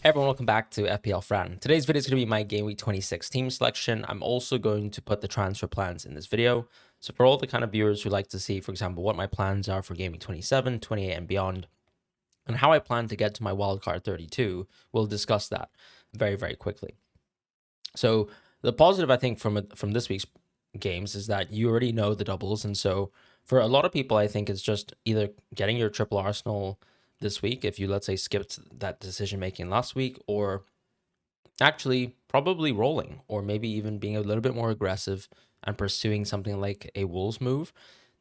Hey everyone, welcome back to FPL Fran. Today's video is going to be my Game Week 26 team selection. I'm also going to put the transfer plans in this video. So for all the kind of viewers who like to see, for example, what my plans are for Game Week 27, 28, and beyond, and how I plan to get to my wildcard 32, we'll discuss that very, very quickly. So the positive, I think, from this week's games is that you already know the doubles. And so for a lot of people, I think it's just either getting your triple Arsenal this week, if you, let's say, skipped that decision making last week, or actually probably rolling, or maybe even being a little bit more aggressive and pursuing something like a Wolves move.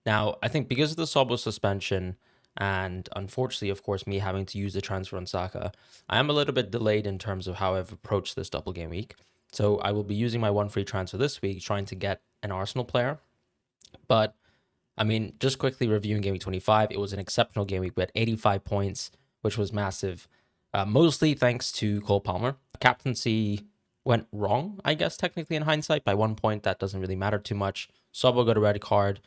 Now, I think because of the Sobo suspension, and unfortunately, of course, me having to use the transfer on Saka, I am a little bit delayed in terms of how I've approached this double game week. So I will be using my one free transfer this week, trying to get an Arsenal player. But I mean, just quickly reviewing Game Week 25, it was an exceptional game week. We had 85 points, which was massive, mostly thanks to Cole Palmer. Captaincy went wrong, I guess, technically in hindsight. By 1 point, that doesn't really matter too much. Sobo got a red card.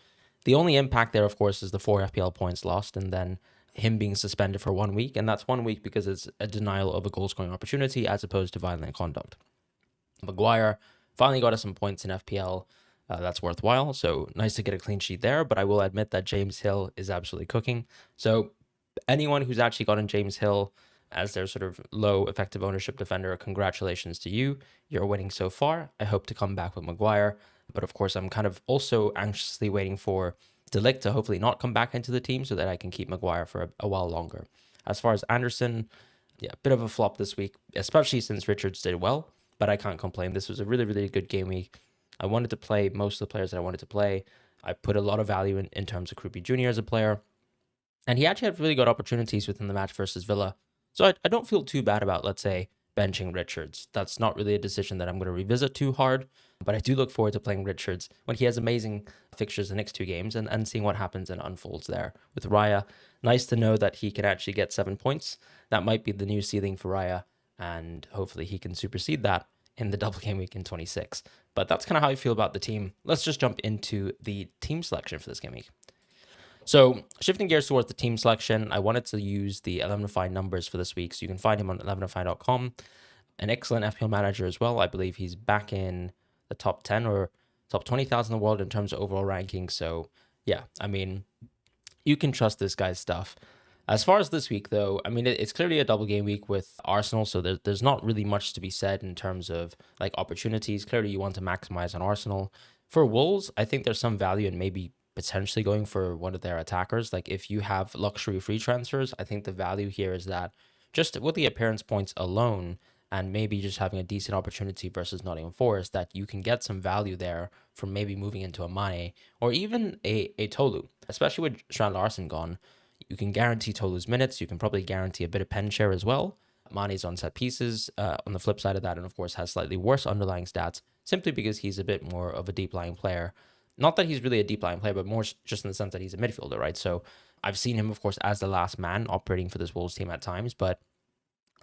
The only impact there, of course, is the 4 FPL points lost, and then him being suspended for 1 week. And that's 1 week because it's a denial of a goal-scoring opportunity as opposed to violent conduct. Maguire finally got us some points in FPL. That's worthwhile. So nice to get a clean sheet there. But I will admit that James Hill is absolutely cooking. So anyone who's actually gotten James Hill as their sort of low effective ownership defender, congratulations to you. You're winning so far. I hope to come back with Maguire. But of course, I'm kind of also anxiously waiting for De Ligt to hopefully not come back into the team so that I can keep Maguire for a while longer. As far as Anderson, yeah, a bit of a flop this week, especially since Richards did well. But I can't complain. This was a really, really good game week. I wanted to play most of the players that I wanted to play. I put a lot of value in terms of Krupi Jr. as a player. And he actually had really good opportunities within the match versus Villa. So I don't feel too bad about, let's say, benching Richards. That's not really a decision that I'm going to revisit too hard. But I do look forward to playing Richards when he has amazing fixtures the next 2 games and seeing what happens and unfolds there. With Raya, nice to know that he can actually get 7 points. That might be the new ceiling for Raya. And hopefully he can supersede that in the double game week in 26. But that's kind of how I feel about the team. Let's just jump into the team selection for this game week. So shifting gears towards the team selection, I wanted to use the 11fi numbers for this week. So you can find him on 11fi.com. An excellent FPL manager as well. I believe he's back in the top 10 or top 20,000 in the world in terms of overall ranking. So yeah, I mean, you can trust this guy's stuff. As far as this week, though, I mean, it's clearly a double game week with Arsenal, so there's not really much to be said in terms of like opportunities. Clearly, you want to maximize on Arsenal. For Wolves, I think there's some value in maybe potentially going for one of their attackers. Like if you have luxury free transfers, I think the value here is that just with the appearance points alone, and maybe just having a decent opportunity versus Nottingham Forest, that you can get some value there from maybe moving into a Mane or even a Tolu, especially with Strand Larsen gone. You can guarantee Tolu's minutes. You can probably guarantee a bit of pen share as well. Mane's on set pieces on the flip side of that, and of course has slightly worse underlying stats simply because he's a bit more of a deep lying player. Not that he's really a deep lying player, but more just in the sense that he's a midfielder, right? So I've seen him, of course, as the last man operating for this Wolves team at times, but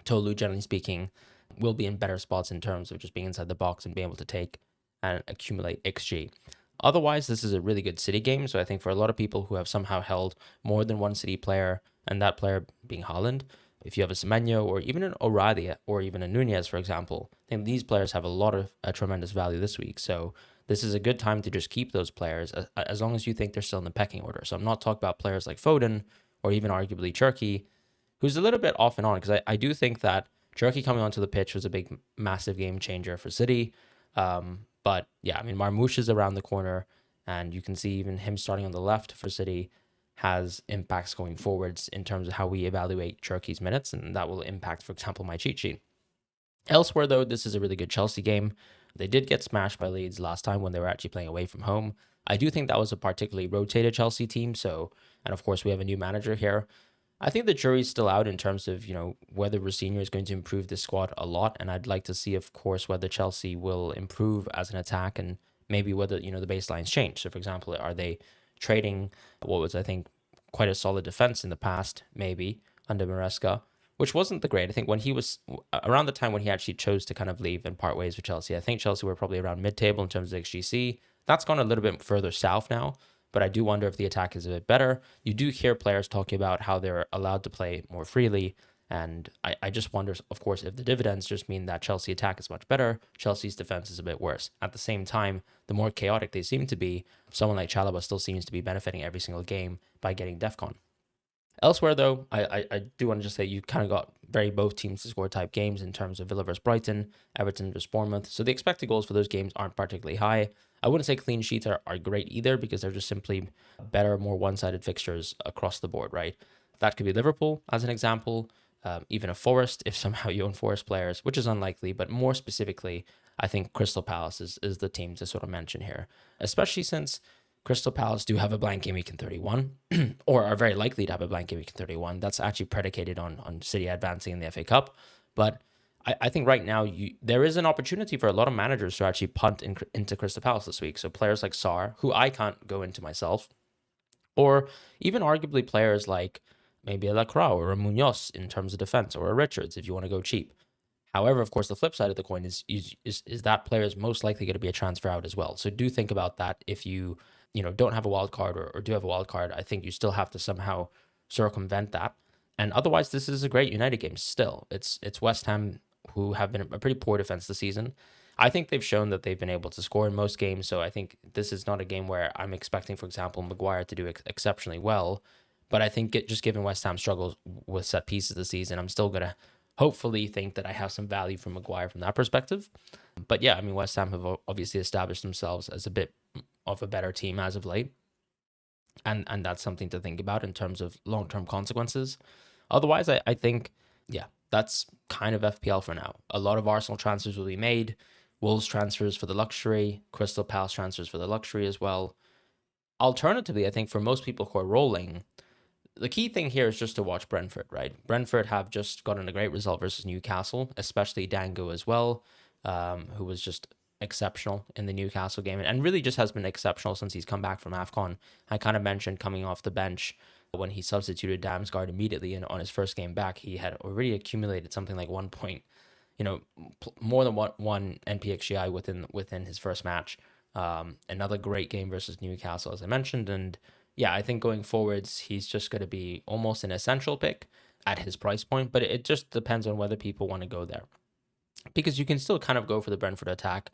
Tolu, generally speaking, will be in better spots in terms of just being inside the box and being able to take and accumulate XG. Otherwise, this is a really good City game. So I think for a lot of people who have somehow held more than one City player, and that player being Haaland, if you have a Semenyo or even an O'Reilly or even a Nunez, for example, I think these players have a lot of tremendous value this week. So this is a good time to just keep those players as long as you think they're still in the pecking order. So I'm not talking about players like Foden or even arguably Cherki, who's a little bit off and on, because I do think that Cherki coming onto the pitch was a big, massive game changer for City. But yeah, I mean, Marmoush is around the corner, and you can see even him starting on the left for City has impacts going forwards in terms of how we evaluate Cherki's minutes, and that will impact, for example, my cheat sheet. Elsewhere, though, this is a really good Chelsea game. They did get smashed by Leeds last time when they were actually playing away from home. I do think that was a particularly rotated Chelsea team, and of course, we have a new manager here. I think the jury's still out in terms of, whether Rosinha is going to improve this squad a lot. And I'd like to see, of course, whether Chelsea will improve as an attack and maybe whether, the baselines change. So, for example, are they trading what was, I think, quite a solid defense in the past, maybe, under Maresca, which wasn't the great. I think when he was around the time when he actually chose to kind of leave and part ways with Chelsea, I think Chelsea were probably around mid-table in terms of XGC. That's gone a little bit further south now. But I do wonder if the attack is a bit better. You do hear players talking about how they're allowed to play more freely And I just wonder, of course, if the dividends just mean that Chelsea attack is much better, Chelsea's defense is a bit worse. At the same time, the more chaotic they seem to be, someone like Chalobah still seems to be benefiting every single game by getting DEFCON. Elsewhere, though, I do want to just say you kind of got very both teams to score type games in terms of Villa versus Brighton, Everton versus Bournemouth. So the expected goals for those games aren't particularly high. I wouldn't say clean sheets are great either because they're just simply better, more one-sided fixtures across the board, right? That could be Liverpool as an example, even a Forest if somehow you own Forest players, which is unlikely. But more specifically, I think Crystal Palace is the team to sort of mention here, especially since Crystal Palace do have a blank game week in 31, or are very likely to have a blank game week in 31. That's actually predicated on City advancing in the FA Cup. But I think right now there is an opportunity for a lot of managers to actually punt into Crystal Palace this week. So players like Sarr, who I can't go into myself, or even arguably players like maybe a Lacroix or a Munoz in terms of defense, or a Richards if you want to go cheap. However, of course, the flip side of the coin is that player is most likely going to be a transfer out as well. So do think about that if you don't have a wild card or do have a wild card. I think you still have to somehow circumvent that. And otherwise, this is a great United game still. It's West Ham who have been a pretty poor defense this season. I think they've shown that they've been able to score in most games. So I think this is not a game where I'm expecting, for example, Maguire to do exceptionally well. But I think just given West Ham's struggles with set pieces this season, I'm still going to hopefully think that I have some value from Maguire from that perspective. But yeah, I mean, West Ham have obviously established themselves as a bit of a better team as of late. And that's something to think about in terms of long-term consequences. Otherwise, I think, yeah, that's kind of FPL for now. A lot of Arsenal transfers will be made. Wolves transfers for the luxury. Crystal Palace transfers for the luxury as well. Alternatively, I think for most people who are rolling, the key thing here is just to watch Brentford, right? Brentford have just gotten a great result versus Newcastle, especially Dango as well, who was just exceptional in the Newcastle game and really just has been exceptional since he's come back from AFCON. I kind of mentioned coming off the bench when he substituted Damsgaard immediately and on his first game back, he had already accumulated something like 1 point, more than one NPXGI within his first match. Another great game versus Newcastle, as I mentioned, and yeah, I think going forwards, he's just going to be almost an essential pick at his price point, but it just depends on whether people want to go there. Because you can still kind of go for the Brentford attack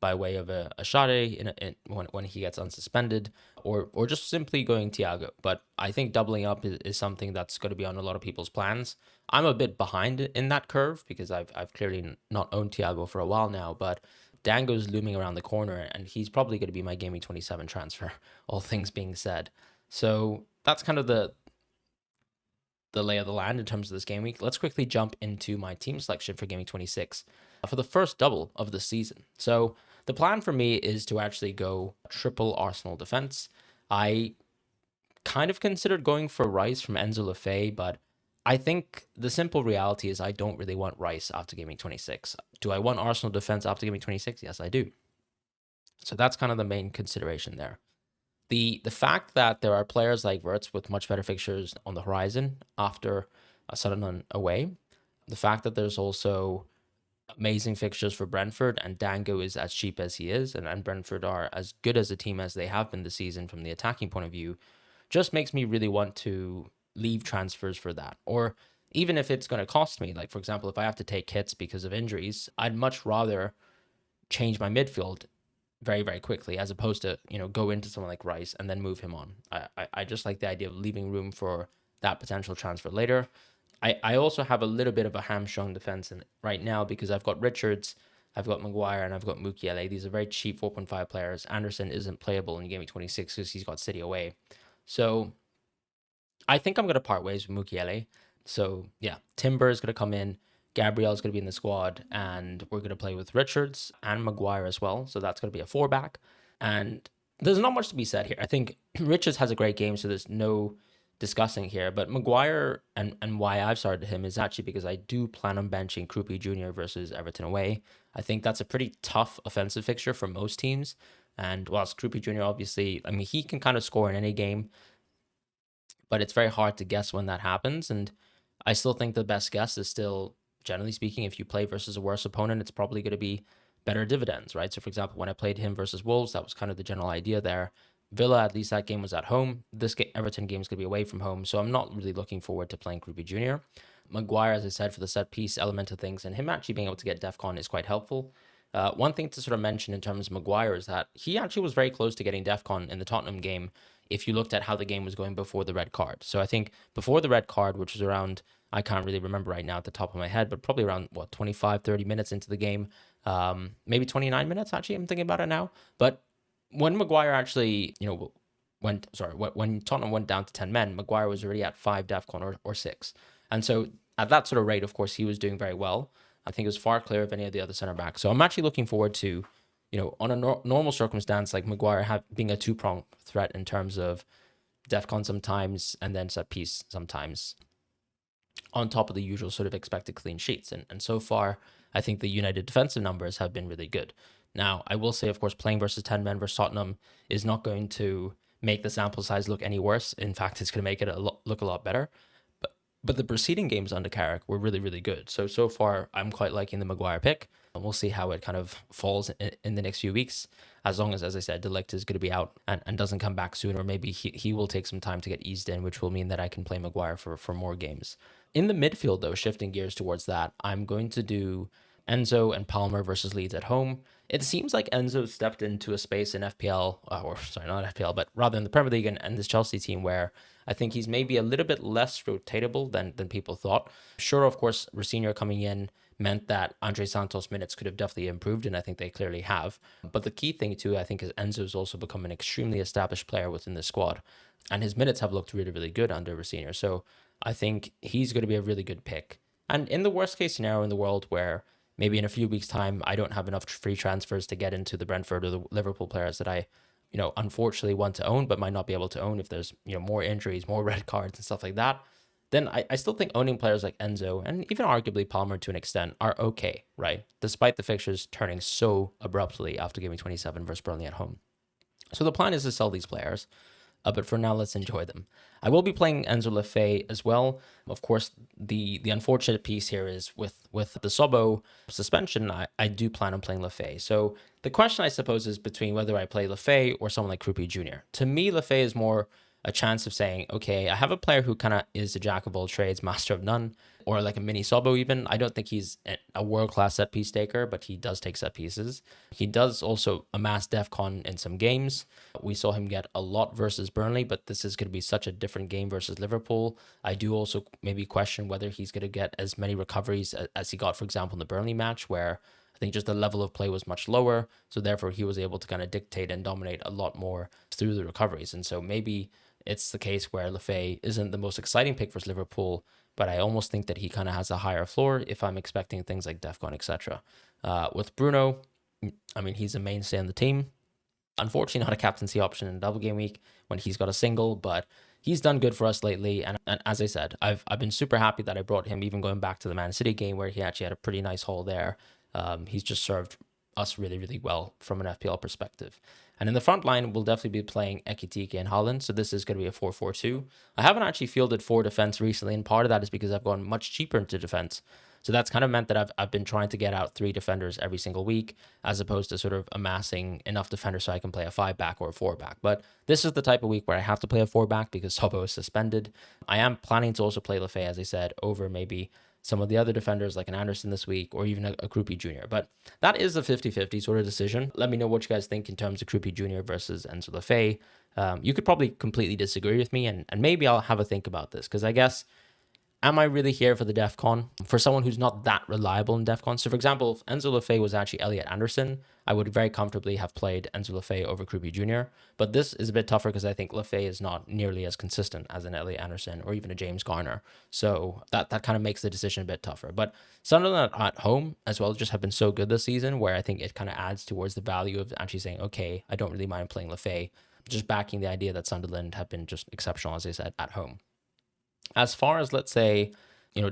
by way of a Shade when he gets unsuspended, or just simply going Thiago. But I think doubling up is something that's going to be on a lot of people's plans. I'm a bit behind in that curve because I've clearly not owned Thiago for a while now, but Dango's looming around the corner, and he's probably going to be my Gaming 27 transfer, all things being said. So that's kind of the lay of the land in terms of this game week. Let's quickly jump into my team selection for Gaming 26 for the first double of the season. So the plan for me is to actually go triple Arsenal defense. I kind of considered going for Rice from Enzo Lefebvre, but I think the simple reality is I don't really want Rice after Gaming 26. Do I want Arsenal defense after Gaming 26? Yes, I do. So that's kind of the main consideration there. The fact that there are players like Wirtz with much better fixtures on the horizon after a Sunderland away, the fact that there's also amazing fixtures for Brentford and Dango is as cheap as he is, and Brentford are as good as a team as they have been this season from the attacking point of view, just makes me really want to leave transfers for that. Or even if it's going to cost me, like for example, if I have to take hits because of injuries, I'd much rather change my midfield very, very quickly as opposed to, go into someone like Rice and then move him on. I just like the idea of leaving room for that potential transfer later. I also have a little bit of a hamstrung defense right now because I've got Richards, I've got Maguire, and I've got Mukiele. These are very cheap 4.5 players. Anderson isn't playable in Game 26 because he's got City away. So I think I'm going to part ways with Mukiele. So yeah, Timber is going to come in. Gabriel is going to be in the squad, and we're going to play with Richards and Maguire as well. So that's going to be a 4-back. And there's not much to be said here. I think Richards has a great game, so there's no discussing here. But Maguire and why I've started him is actually because I do plan on benching Krupi Jr. versus Everton away. I think that's a pretty tough offensive fixture for most teams. And whilst Krupi Jr. obviously, he can kind of score in any game, but it's very hard to guess when that happens. And I still think the best guess is still, generally speaking, if you play versus a worse opponent, it's probably going to be better dividends, right? So for example, when I played him versus Wolves, that was kind of the general idea there. Villa, at least that game was at home. This Everton game is going to be away from home. So I'm not really looking forward to playing Krupi Jr. Maguire, as I said, for the set piece element of things, and him actually being able to get DEFCON is quite helpful. One thing to sort of mention in terms of Maguire is that he actually was very close to getting DEFCON in the Tottenham game if you looked at how the game was going before the red card. So I think before the red card, which was around, I can't really remember right now at the top of my head, but probably around, 25, 30 minutes into the game, maybe 29 minutes, actually, I'm thinking about it now. But when Maguire actually, when Tottenham went down to 10 men, Maguire was already at 5 DEFCON or 6. And so at that sort of rate, of course, he was doing very well. I think it was far clear of any of the other center backs. So I'm actually looking forward to, on a normal circumstance, like Maguire being a two-pronged threat in terms of DEFCON sometimes and then set piece sometimes, on top of the usual sort of expected clean sheets. And so far, I think the United defensive numbers have been really good. Now, I will say, of course, playing versus 10 men versus Tottenham is not going to make the sample size look any worse. In fact, it's going to make it look a lot better. But the preceding games under Carrick were really, really good. So far, I'm quite liking the Maguire pick. And we'll see how it kind of falls in the next few weeks. As long as I said, De Ligt is going to be out and doesn't come back soon, or maybe he will take some time to get eased in, which will mean that I can play Maguire for more games. In the midfield, though, shifting gears towards that, I'm going to do Enzo and Palmer versus Leeds at home. It seems like Enzo stepped into a space in FPL, or sorry, not FPL, but rather in the Premier League and this Chelsea team where I think he's maybe a little bit less rotatable than people thought. Sure, of course, Rosenior coming in meant that Andre Santos' minutes could have definitely improved, and I think they clearly have. But the key thing, too, I think, is Enzo's also become an extremely established player within the squad, and his minutes have looked really, really good under Rosenior. So I think he's going to be a really good pick. And in the worst case scenario in the world where maybe in a few weeks' time, I don't have enough free transfers to get into the Brentford or the Liverpool players that I, unfortunately want to own, but might not be able to own if there's, more injuries, more red cards and stuff like that, then I still think owning players like Enzo and even arguably Palmer to an extent are okay, right? Despite the fixtures turning so abruptly after Gameweek 27 versus Burnley at home. So the plan is to sell these players. But for now, let's enjoy them. I will be playing Enzo Lefebvre as well. Of course, the unfortunate piece here is with the Sobo suspension, I do plan on playing Lefebvre. So the question, I suppose, is between whether I play Lefebvre or someone like Krupi Jr. To me, Lefebvre is more a chance of saying, okay, I have a player who kind of is a jack of all trades, master of none, or like a mini Sobo even. I don't think he's a world-class set piece taker, but he does take set pieces. He does also amass DEFCON in some games. We saw him get a lot versus Burnley, but this is going to be such a different game versus Liverpool. I do also maybe question whether he's going to get as many recoveries as he got, for example, in the Burnley match, where I think just the level of play was much lower. So therefore, he was able to kind of dictate and dominate a lot more through the recoveries. And so maybe it's the case where Lefebvre isn't the most exciting pick for Liverpool, but I almost think that he kind of has a higher floor if I'm expecting things like DEFCON, etc. With Bruno, I mean, he's a mainstay on the team. Unfortunately, not a captaincy option in double game week when he's got a single, but he's done good for us lately. And as I said, I've been super happy that I brought him, even going back to the Man City game where he actually had a pretty nice haul there. He's just served us really, really well from an FPL perspective. And in the front line, we'll definitely be playing Ekitike and Haaland. So this is going to be a 4-4-2. I haven't actually fielded 4 defense recently, and part of that is because I've gone much cheaper into defense. So that's kind of meant that I've been trying to get out 3 defenders every single week, as opposed to sort of amassing enough defenders so I can play a 5-back or a 4-back. But this is the type of week where I have to play a 4-back because Sobo is suspended. I am planning to also play Lefebvre, as I said, over maybe some of the other defenders like an Anderson this week, or even a Krupi Jr. But that is a 50-50 sort of decision. Let me know what you guys think in terms of Krupi Jr. versus Enzo Lefebvre. You could probably completely disagree with me, and maybe I'll have a think about this, because I guess, am I really here for the DEFCON? For someone who's not that reliable in DEFCON. So for example, if Enzo Lefebvre was actually Elliot Anderson, I would very comfortably have played Enzo Lefebvre over Krupi Jr. But this is a bit tougher because I think Lefebvre is not nearly as consistent as an Elliot Anderson or even a James Garner. So that kind of makes the decision a bit tougher. But Sunderland at home as well just have been so good this season, where I think it kind of adds towards the value of actually saying, okay, I don't really mind playing Lefebvre, just backing the idea that Sunderland have been just exceptional, as I said, at home. As far as, let's say,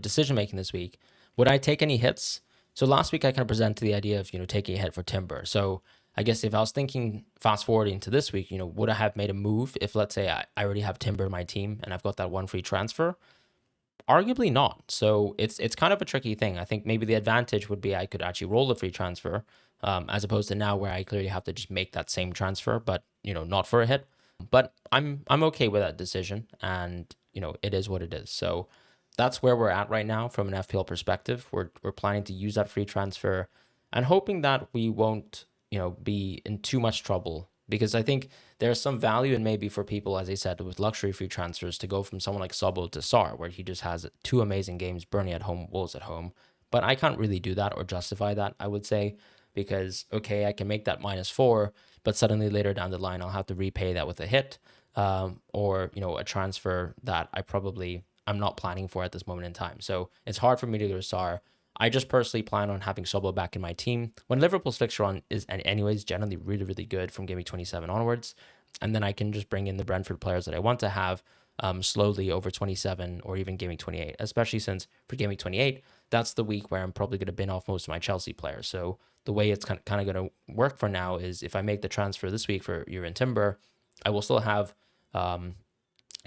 decision making this week, would I take any hits? So last week I kind of presented the idea of, taking a hit for Timber. So I guess if I was thinking fast forwarding to this week, would I have made a move if, let's say, I already have Timber in my team and I've got that one free transfer? Arguably not. So it's kind of a tricky thing. I think maybe the advantage would be I could actually roll the free transfer, as opposed to now where I clearly have to just make that same transfer, but not for a hit. But I'm okay with that decision, and it is what it is. So that's where we're at right now from an FPL perspective. We're planning to use that free transfer and hoping that we won't, be in too much trouble, because I think there's some value in maybe for people, as I said, with luxury free transfers to go from someone like Sobo to Sar, where he just has two amazing games, Burnley at home, Wolves at home. But I can't really do that or justify that, I would say, because, okay, I can make that -4, but suddenly later down the line, I'll have to repay that with a hit, or, a transfer that I'm not planning for at this moment in time. So it's hard for me to go to Sar. I just personally plan on having Sobo back in my team when Liverpool's fixture on is anyways generally really, really good from Gameweek 27 onwards. And then I can just bring in the Brentford players that I want to have slowly over 27 or even Gameweek 28, especially since for Gameweek 28, that's the week where I'm probably going to bin off most of my Chelsea players. So the way it's kind of going to work for now is if I make the transfer this week for Jurgen Timber, I will still have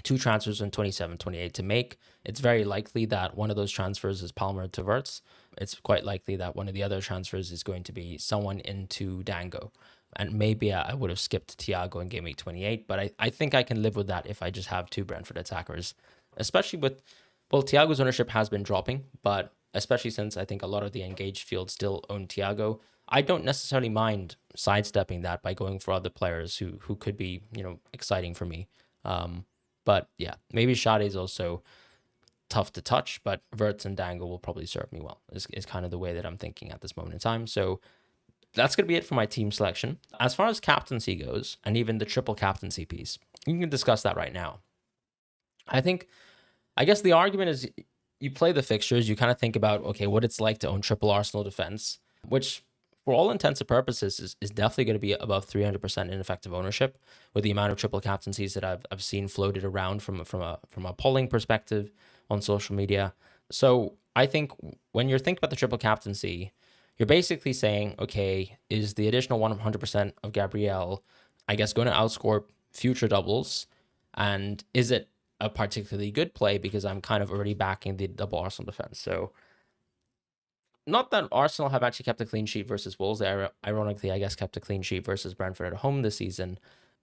two transfers in 27, 28 to make. It's very likely that one of those transfers is Palmer to Verts. It's quite likely that one of the other transfers is going to be someone into Dango. And maybe I would have skipped Thiago in Game Week 28, but I think I can live with that if I just have two Brentford attackers, especially Thiago's ownership has been dropping, but especially since I think a lot of the engaged field still own Thiago, I don't necessarily mind sidestepping that by going for other players who could be, exciting for me. But yeah, maybe Shade is also tough to touch, but Verts and Dango will probably serve me well, is kind of the way that I'm thinking at this moment in time. So that's going to be it for my team selection. As far as captaincy goes, and even the triple captaincy piece, you can discuss that right now. I guess the argument is you play the fixtures, you kind of think about, okay, what it's like to own triple Arsenal defense, which for all intents and purposes is definitely going to be above 300% ineffective ownership with the amount of triple captaincies that I've seen floated around from a polling perspective on social media. So I think when you're thinking about the triple captaincy, you're basically saying, okay, is the additional 100% of Gabriel, I guess, going to outscore future doubles? And is it a particularly good play because I'm kind of already backing the double Arsenal defense? So not that Arsenal have actually kept a clean sheet versus Wolves. They ironically, I guess, kept a clean sheet versus Brentford at home this season.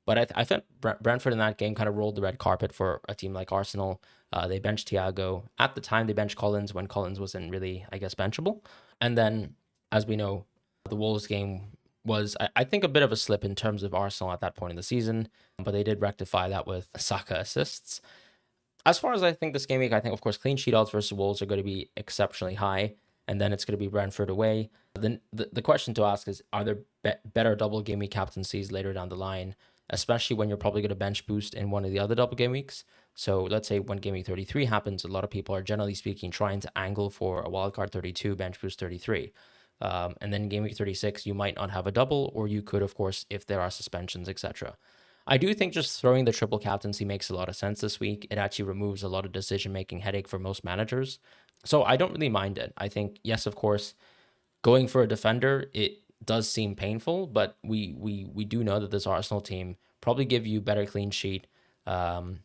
But I think Brentford in that game kind of rolled the red carpet for a team like Arsenal. They benched Thiago. At the time, they benched Collins when Collins wasn't really, I guess, benchable. And then, as we know, the Wolves game was, I think, a bit of a slip in terms of Arsenal at that point in the season. But they did rectify that with Saka assists. As far as I think this game week, I think, of course, clean sheet odds versus Wolves are going to be exceptionally high. And then it's going to be Brentford away. Then the question to ask is, are there better double game week captaincies later down the line, especially when you're probably going to bench boost in one of the other double game weeks? So let's say when game week 33 happens, a lot of people are generally speaking trying to angle for a wildcard 32, bench boost 33. And then game week 36, you might not have a double, or you could, of course, if there are suspensions, etc. I do think just throwing the triple captaincy makes a lot of sense this week. It actually removes a lot of decision-making headache for most managers. So I don't really mind it. I think, yes, of course, going for a defender, it does seem painful, but we do know that this Arsenal team probably give you better clean sheet kind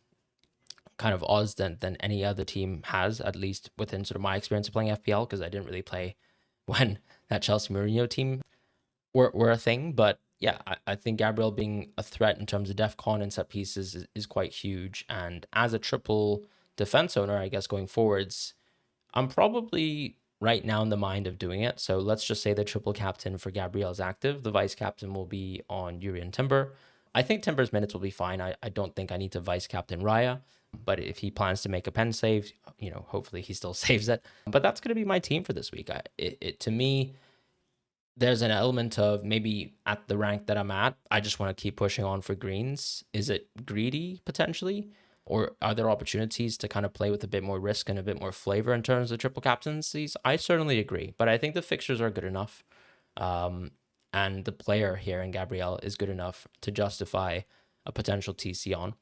of odds than any other team has, at least within sort of my experience of playing FPL, because I didn't really play when that Chelsea Mourinho team were a thing. But yeah, I think Gabriel being a threat in terms of DEFCON and set pieces is quite huge. And as a triple defense owner, I guess going forwards, I'm probably right now in the mind of doing it. So let's just say the triple captain for Gabriel is active. The vice captain will be on Jurgen Timber. I think Timber's minutes will be fine. I don't think I need to vice captain Raya. But if he plans to make a pen save, hopefully he still saves it. But that's going to be my team for this week. To me, there's an element of maybe at the rank that I'm at, I just want to keep pushing on for greens. Is it greedy potentially? Or are there opportunities to kind of play with a bit more risk and a bit more flavor in terms of triple captaincies? I certainly agree, but I think the fixtures are good enough. And the player here in Gabriel is good enough to justify a potential TC on.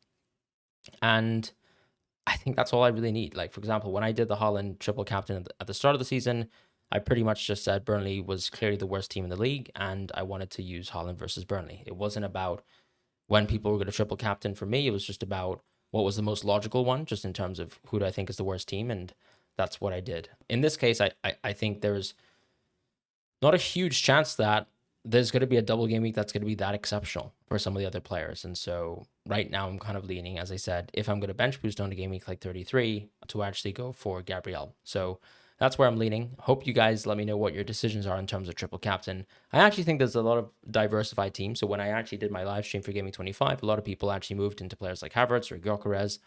And I think that's all I really need. Like, for example, when I did the Haaland triple captain at the start of the season, I pretty much just said Burnley was clearly the worst team in the league, and I wanted to use Haaland versus Burnley. It wasn't about when people were going to triple captain for me. It was just about what was the most logical one, just in terms of who do I think is the worst team, and that's what I did. In this case, I think there's not a huge chance that there's going to be a double game week that's going to be that exceptional for some of the other players. And so right now I'm kind of leaning, as I said, if I'm going to bench boost on a game week like 33, to actually go for Gabriel. So that's where I'm leaning. Hope you guys let me know what your decisions are in terms of triple captain. I actually think there's a lot of diversified teams. So when I actually did my live stream for Gameweek 25, a lot of people actually moved into players like Havertz or Gyökeres,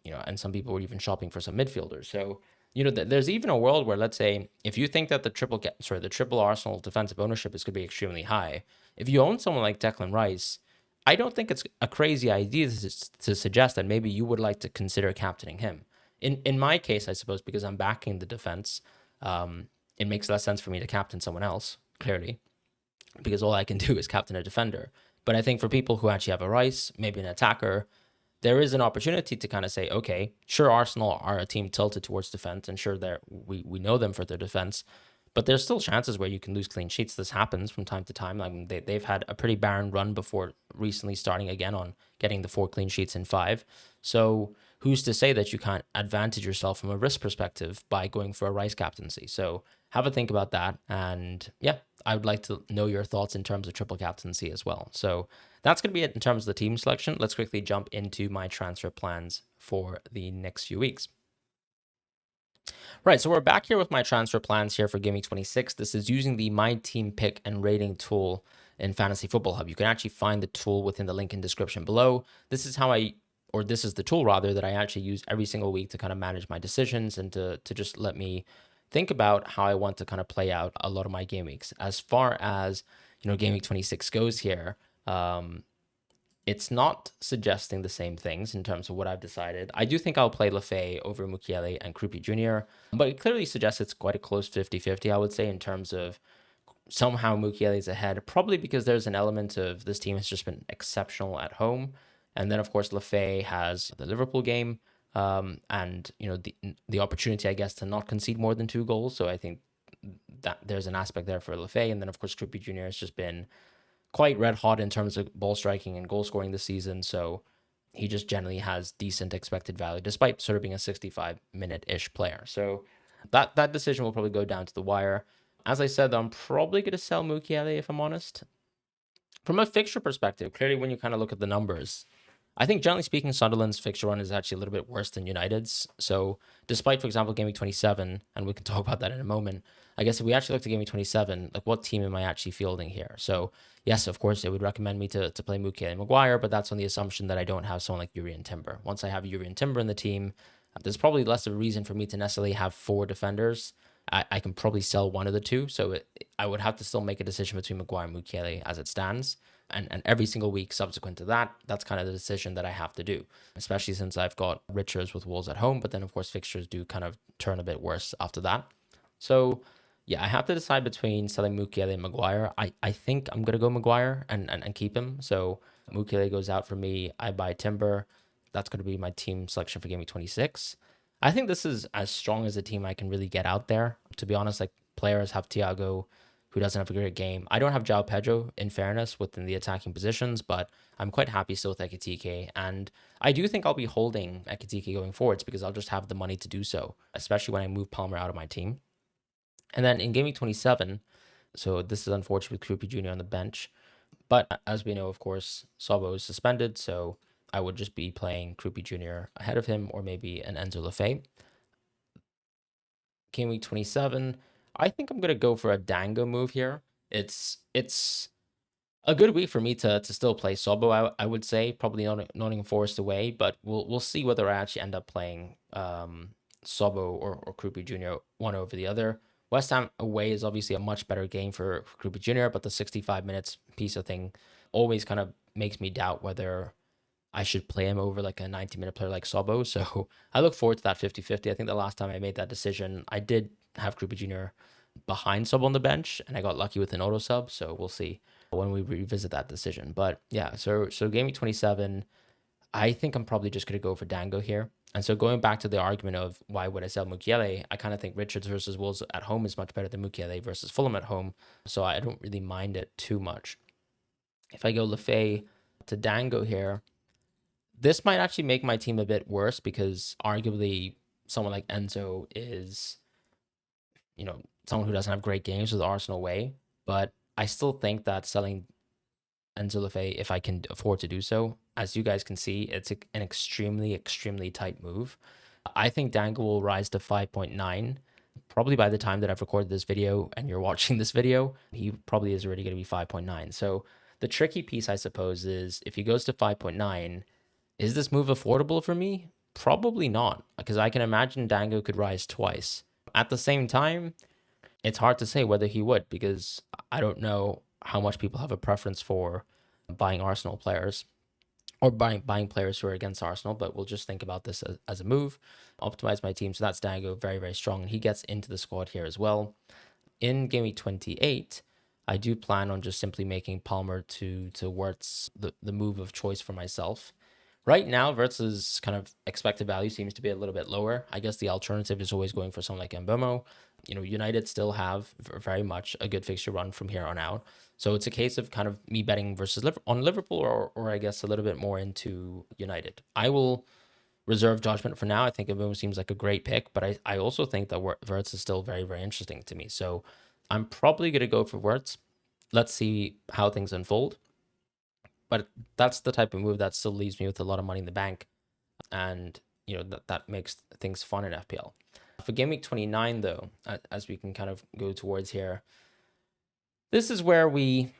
and some people were even shopping for some midfielders. So there's even a world where, let's say, if you think that the triple Arsenal defensive ownership is going to be extremely high, if you own someone like Declan Rice, I don't think it's a crazy idea to suggest that maybe you would like to consider captaining him. In my case, I suppose, because I'm backing the defense, it makes less sense for me to captain someone else, clearly, because all I can do is captain a defender. But I think for people who actually have a Rice, maybe an attacker, there is an opportunity to kind of say, okay, sure, Arsenal are a team tilted towards defense, and sure, we know them for their defense, but there's still chances where you can lose clean sheets. This happens from time to time. I mean, they've had a pretty barren run before recently starting again on getting the 4 clean sheets in 5. So who's to say that you can't advantage yourself from a risk perspective by going for a Rice captaincy? So have a think about that. And yeah, I would like to know your thoughts in terms of triple captaincy as well. So that's going to be it in terms of the team selection. Let's quickly jump into my transfer plans for the next few weeks. Right, so we're back here with my transfer plans here for Gameweek 26. This is using the My Team Pick and Rating tool in Fantasy Football Hub. You can actually find the tool within the link in description below. This is the tool rather that I actually use every single week to kind of manage my decisions and to just let me think about how I want to kind of play out a lot of my game weeks. As far as Game Week 26 goes here, it's not suggesting the same things in terms of what I've decided. I do think I'll play Lefay over Mukiele and Krupi Jr., but it clearly suggests it's quite a close 50-50, I would say, in terms of somehow Mukiele is ahead, probably because there's an element of this team has just been exceptional at home. And then, of course, Lefay has the Liverpool game and, the opportunity, I guess, to not concede more than 2 goals. So I think that there's an aspect there for Lefay. And then, of course, Krupi Jr. has just been quite red hot in terms of ball striking and goal scoring this season. So he just generally has decent expected value, despite sort of being a 65-minute-ish player. So that decision will probably go down to the wire. As I said, I'm probably going to sell Mukiele, if I'm honest. From a fixture perspective, clearly when you kind of look at the numbers, I think generally speaking, Sunderland's fixture run is actually a little bit worse than United's. So despite, for example, Game Week 27, and we can talk about that in a moment, I guess if we actually look at Game Week 27, like what team am I actually fielding here? So yes, of course, it would recommend me to play Mukiele and Maguire, but that's on the assumption that I don't have someone like Yuri and Timber. Once I have Yuri and Timber in the team, there's probably less of a reason for me to necessarily have 4 defenders. I can probably sell one of the 2. So I would have to still make a decision between Maguire and Mukiele as it stands. And every single week subsequent to that, that's kind of the decision that I have to do, especially since I've got Richards with Wolves at home. But then, of course, fixtures do kind of turn a bit worse after that. So, yeah, I have to decide between selling Mukiele and Maguire. I think I'm going to go Maguire and keep him. So Mukiele goes out for me. I buy Timber. That's going to be my team selection for Game Week 26. I think this is as strong as a team I can really get out there. To be honest, like players have Thiago, who doesn't have a great game. I don't have João Pedro, in fairness, within the attacking positions, but I'm quite happy still with Ekitike. And I do think I'll be holding Ekitike going forwards because I'll just have the money to do so, especially when I move Palmer out of my team. And then in Game Week 27, so this is unfortunate with Krupi Jr. on the bench, but as we know, of course, Sabo is suspended, so I would just be playing Krupi Jr. ahead of him or maybe an Enzo Lefay. Game Week 27, I think I'm going to go for a Dango move here. It's a good week for me to still play Sobo, I would say, probably Nottingham Forest away, but we'll see whether I actually end up playing Sobo or Krupi Jr. one over the other. West Ham away is obviously a much better game for Krupi Jr., but the 65 minutes piece of thing always kind of makes me doubt whether I should play him over like a 90-minute player like Sobo. So I look forward to that 50-50. I think the last time I made that decision, I did have Krupi Jr. behind Sobo on the bench, and I got lucky with an auto sub. So we'll see when we revisit that decision. But yeah, so Game Week 27, I think I'm probably just going to go for Dango here. And so going back to the argument of why would I sell Mukiele, I kind of think Richards versus Wolves at home is much better than Mukiele versus Fulham at home. So I don't really mind it too much. If I go Lefay to Dango here, this might actually make my team a bit worse because arguably someone like Enzo is, someone who doesn't have great games with Arsenal away. But I still think that selling Enzo Lefebvre, if I can afford to do so, as you guys can see, it's an extremely tight move. I think Dango will rise to 5.9. Probably by the time that I've recorded this video and you're watching this video, he probably is already going to be 5.9. So the tricky piece, I suppose, is if he goes to 5.9, is this move affordable for me? Probably not, because I can imagine Dango could rise twice. At the same time, it's hard to say whether he would, because I don't know how much people have a preference for buying Arsenal players or buying players who are against Arsenal, but we'll just think about this as a move. Optimize my team. So that's Dango, very strong. And he gets into the squad here as well. In Game Week 28, I do plan on just simply making Palmer to Wirtz the move of choice for myself. Right now, Wirtz's kind of expected value seems to be a little bit lower. I guess the alternative is always going for someone like Mbeumo. United still have very much a good fixture run from here on out. So it's a case of kind of me betting versus on Liverpool or I guess a little bit more into United. I will reserve judgment for now. I think Mbeumo seems like a great pick, but I also think that Wirtz is still very interesting to me. So I'm probably going to go for Wirtz. Let's see how things unfold. But that's the type of move that still leaves me with a lot of money in the bank. And, that makes things fun in FPL. For Game Week 29, though, as we can kind of go towards here, this is where we,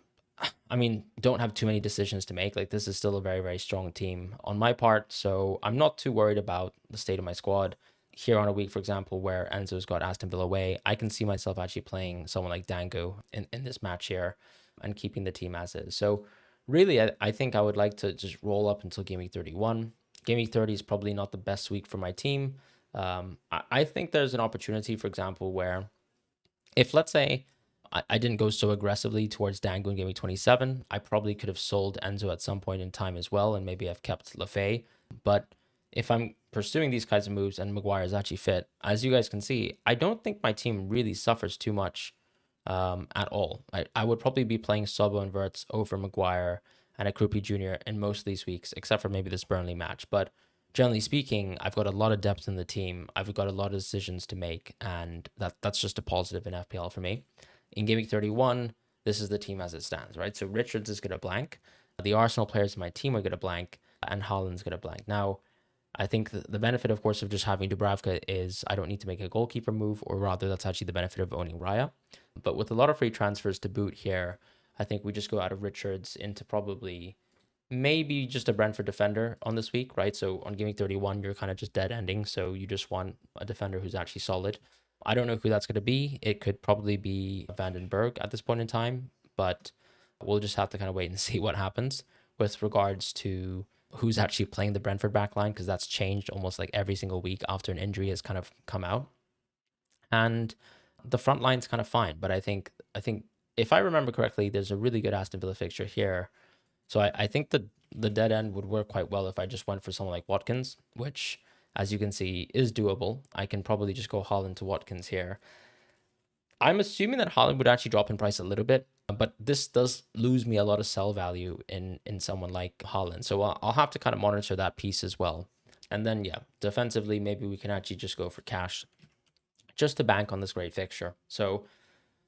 don't have too many decisions to make. Like, this is still a very strong team on my part. So I'm not too worried about the state of my squad. Here on a week, for example, where Enzo's got Aston Villa away, I can see myself actually playing someone like Dango in this match here and keeping the team as is. So really, I think I would like to just roll up until Game Week 31. Game Week 30 is probably not the best week for my team. I think there's an opportunity, for example, where if, let's say, I didn't go so aggressively towards Dango in Game Week 27, I probably could have sold Enzo at some point in time as well, and maybe I've kept Lefebvre. But if I'm pursuing these kinds of moves and Maguire is actually fit, as you guys can see, I don't think my team really suffers too much at all. I would probably be playing Sobo and Wirtz over Maguire and a Krupi Jr. in most of these weeks, except for maybe this Burnley match. But generally speaking, I've got a lot of depth in the team. I've got a lot of decisions to make, and that's just a positive in FPL for me. In Game Week 31, this is the team as it stands, right? So Richards is going to blank. The Arsenal players in my team are going to blank, and Haaland's going to blank. Now, I think the benefit, of course, of just having Dubravka is I don't need to make a goalkeeper move, or rather, that's actually the benefit of owning Raya. But with a lot of free transfers to boot here, I think we just go out of Richards into probably maybe just a Brentford defender on this week, right? So on Game Week 31, you're kind of just dead ending. So you just want a defender who's actually solid. I don't know who that's going to be. It could probably be Vandenberg at this point in time, but we'll just have to kind of wait and see what happens with regards to who's actually playing the Brentford backline, because that's changed almost like every single week after an injury has kind of come out. And the front line's kind of fine, but I think if I remember correctly, there's a really good Aston Villa fixture here. So I think the dead end would work quite well if I just went for someone like Watkins, which, as you can see, is doable. I can probably just go Haaland to Watkins here. I'm assuming that Haaland would actually drop in price a little bit, but this does lose me a lot of sell value in someone like Haaland. So I'll have to kind of monitor that piece as well. And then, yeah, defensively, maybe we can actually just go for cash just to bank on this great fixture. So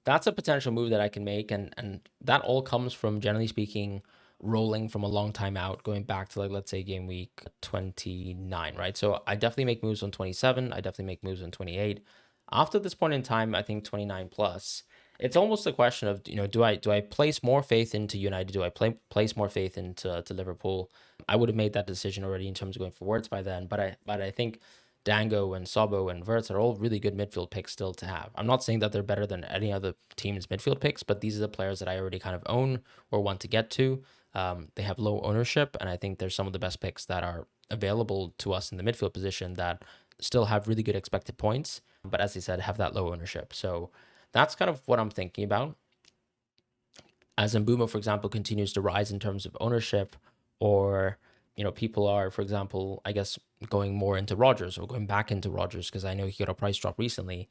that's a potential move that I can make. And that all comes from, generally speaking, rolling from a long time out, going back to, like, let's say Game Week 29, right? So I definitely make moves on 27. I definitely make moves on 28. After this point in time, I think 29 plus, it's almost a question of, do I place more faith into United? Do I place more faith into Liverpool? I would have made that decision already in terms of going for Wirtz by then, but I think Dango and Sobo and Wirtz are all really good midfield picks still to have. I'm not saying that they're better than any other team's midfield picks, but these are the players that I already kind of own or want to get to. They have low ownership, and I think they're some of the best picks that are available to us in the midfield position that still have really good expected points, but as I said, have that low ownership. So that's kind of what I'm thinking about. As Mbeumo, for example, continues to rise in terms of ownership, or people are, for example, I guess going more into Rodgers or going back into Rodgers because I know he got a price drop recently.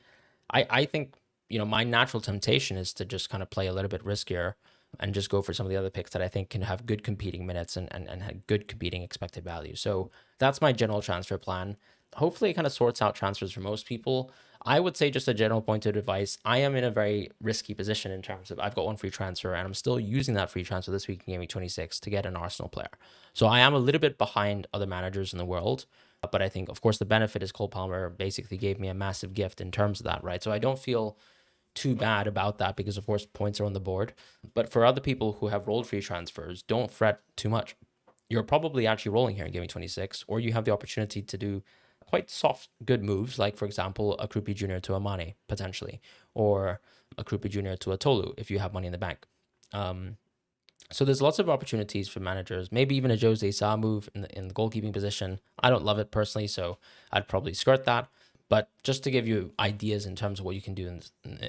I think my natural temptation is to just kind of play a little bit riskier and just go for some of the other picks that I think can have good competing minutes and have good competing expected value. So that's my general transfer plan. Hopefully it kind of sorts out transfers for most people. I would say just a general point of advice. I am in a very risky position in terms of I've got one free transfer and I'm still using that free transfer this week in Game Week 26 to get an Arsenal player. So I am a little bit behind other managers in the world. But I think, of course, the benefit is Cole Palmer basically gave me a massive gift in terms of that, right? So I don't feel too bad about that because, of course, points are on the board. But for other people who have rolled free transfers, don't fret too much. You're probably actually rolling here in Game Week 26, or you have the opportunity to do quite soft, good moves, like, for example, a Krupi Jr. to a Mane, potentially, or a Krupi Jr. to a Tolu if you have money in the bank. So there's lots of opportunities for managers, maybe even a Jose Sa move in the goalkeeping position. I don't love it personally, so I'd probably skirt that. But just to give you ideas in terms of what you can do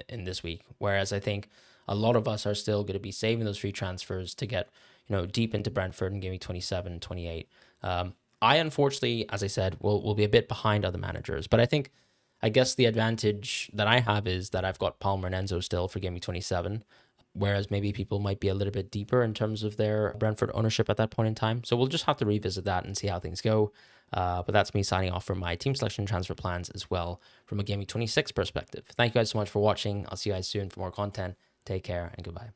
in this week, whereas I think a lot of us are still going to be saving those free transfers to get deep into Brentford in Game Week 27, 28. I unfortunately, as I said, will be a bit behind other managers, but I guess the advantage that I have is that I've got Palmer and Enzo still for Game Week 27. Whereas maybe people might be a little bit deeper in terms of their Brentford ownership at that point in time. So we'll just have to revisit that and see how things go. But that's me signing off from my team selection transfer plans as well from a Game Week 26 perspective. Thank you guys so much for watching. I'll see you guys soon for more content. Take care and goodbye.